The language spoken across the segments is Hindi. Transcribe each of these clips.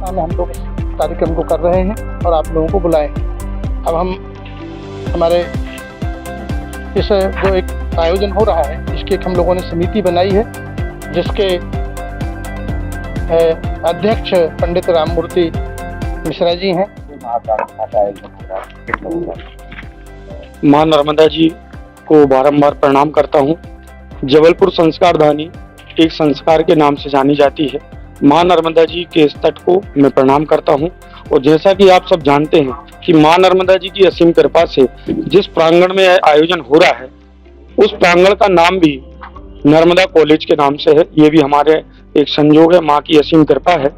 में हम लोग इस कार्यक्रम को कर रहे हैं और आप लोगों को बुलाए हैं। अब हम हमारे इस जो एक आयोजन हो रहा है इसकी एक हम लोगों ने समिति बनाई है, जिसके अध्यक्ष पंडित राममूर्ति मिश्रा जी हैं। माँ नर्मदा जी को बारंबार प्रणाम करता हूँ। जबलपुर संस्कार धानी एक संस्कार के नाम से जानी जाती है। माँ नर्मदा जी के इस तट को मैं प्रणाम करता हूँ। और जैसा कि आप सब जानते हैं कि माँ नर्मदा जी की असीम कृपा से जिस प्रांगण में आयोजन हो रहा है उस प्रांगण का नाम भी नर्मदा कॉलेज के नाम से है। ये भी हमारे एक संयोग है, माँ की असीम कृपा है।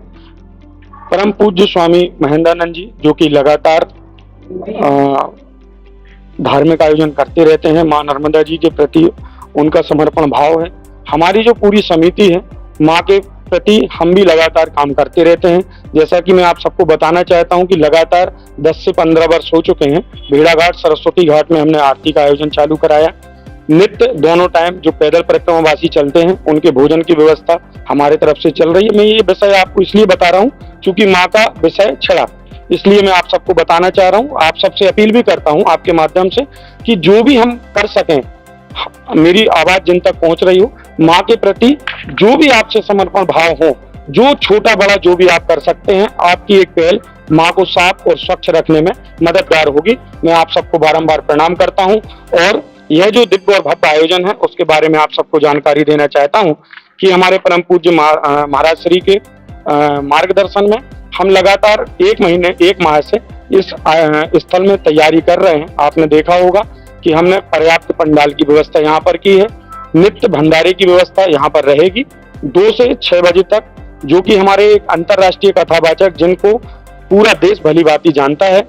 परम पूज्य स्वामी महेंद्रानंद जी जो कि लगातार धार्मिक आयोजन करते रहते हैं, माँ नर्मदा जी के प्रति उनका समर्पण भाव है। हमारी जो पूरी समिति है माँ के प्रति हम भी लगातार काम करते रहते हैं। जैसा कि मैं आप सबको बताना चाहता हूं कि लगातार 10 से 15 वर्ष हो चुके हैं। भेड़ाघाट सरस्वती घाट में हमने आरती का आयोजन चालू कराया। नित्य दोनों टाइम जो पैदल परिक्रमावासी चलते हैं उनके भोजन की व्यवस्था हमारे तरफ से चल रही है। मैं ये विषय आपको इसलिए बता रहा हूँ क्योंकि माँ का विषय छिड़ा, इसलिए मैं आप सबको बताना चाह रहा हूँ। आप सबसे अपील भी करता हूँ आपके माध्यम से कि जो भी हम कर सकें, मेरी आवाज जिन तक पहुंच रही हो, माँ के प्रति जो भी आपसे समर्पण भाव हो, जो छोटा बड़ा जो भी आप कर सकते हैं, आपकी एक पहल माँ को साफ और स्वच्छ रखने में मददगार होगी। मैं आप सबको बारंबार प्रणाम करता हूँ और यह जो दिव्य और भव्य आयोजन है उसके बारे में आप सबको जानकारी देना चाहता हूँ कि हमारे परम पूज्य महाराज श्री के मार्गदर्शन में हम लगातार एक माह से इस स्थल में तैयारी कर रहे हैं। आपने देखा होगा कि हमने पर्याप्त पंडाल की व्यवस्था यहाँ पर की है। नित्य भंडारे की व्यवस्था यहाँ पर रहेगी 2 से 6 बजे तक, जो कि हमारे एक अंतर्राष्ट्रीय कथावाचक जिनको पूरा देश भली भांति जानता है,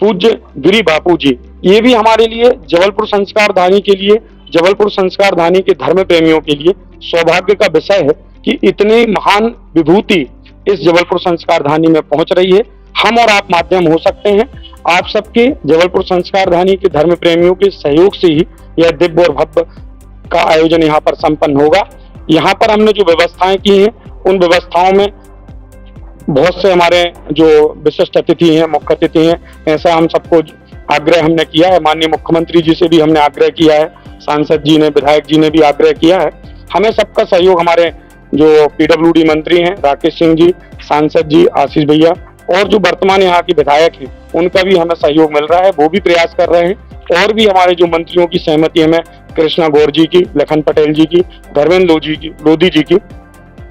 पूज्य गिरी बापू जी, ये भी हमारे लिए जबलपुर संस्कार धानी के लिए, जबलपुर संस्कार धानी के धर्म प्रेमियों के लिए सौभाग्य का विषय है कि इतनी महान विभूति इस जबलपुर संस्कार धानी में पहुंच रही है। हम और आप माध्यम हो सकते हैं। आप सबके जबलपुर संस्कार धानी के धर्म प्रेमियों के सहयोग से ही यह दिव्य और भव्य का आयोजन यहाँ पर संपन्न होगा। यहाँ पर हमने जो व्यवस्थाएं की हैं उन व्यवस्थाओं में बहुत से हमारे जो विशिष्ट अतिथि हैं, मुख्य अतिथि हैं, ऐसा हम सबको आग्रह हमने किया है। माननीय मुख्यमंत्री जी से भी हमने आग्रह किया है, सांसद जी ने, विधायक जी ने भी आग्रह किया है। हमें सबका सहयोग, हमारे जो पीडब्ल्यूडी मंत्री हैं राकेश सिंह जी, सांसद जी आशीष भैया और जो वर्तमान यहाँ के विधायक हैं उनका भी हमें सहयोग मिल रहा है। वो भी प्रयास कर रहे हैं और भी हमारे जो मंत्रियों की सहमति हमें कृष्णा गौर जी की, लखन पटेल जी की, धर्मेंद्र लोधी जी की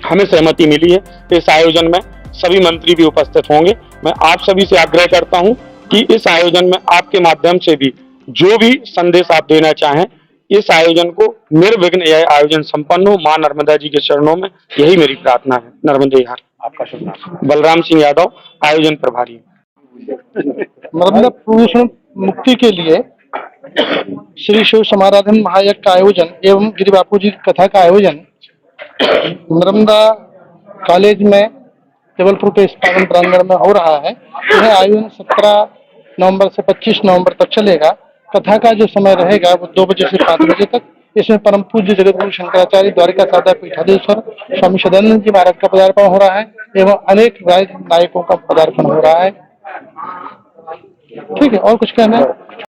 हमें सहमति मिली है। इस आयोजन में सभी मंत्री भी उपस्थित होंगे। मैं आप सभी से आग्रह करता हूं कि इस आयोजन में आपके माध्यम से भी जो भी संदेश आप देना चाहें, इस आयोजन को निर्विघ्न यह आयोजन संपन्न हो। माँ नर्मदा जी के चरणों में यही मेरी प्रार्थना है। नर्मदे हर। आपका शुभ नाम? बलराम सिंह यादव, आयोजन प्रभारी। नर्मदा प्रदूषण मुक्ति के लिए श्री शिव समाराधन महायज्ञ का आयोजन एवं गिरी बापू जी की कथा का आयोजन नर्मदा कॉलेज में जबलपुर के पावन प्रांगण में हो रहा है। यह आयोजन 17 नवंबर से 25 नवंबर तक चलेगा। कथा का जो समय रहेगा वो 2 बजे से 5 बजे तक। इसमें परम पूज्य जगतगुरु शंकराचार्य द्वारिका सादा पीठाधीश्वर स्वामी सदानंद जी महाराज का पदार्पण हो रहा है एवं अनेक नायकों का पदार्पण हो रहा है। ठीक है, और कुछ कहना है?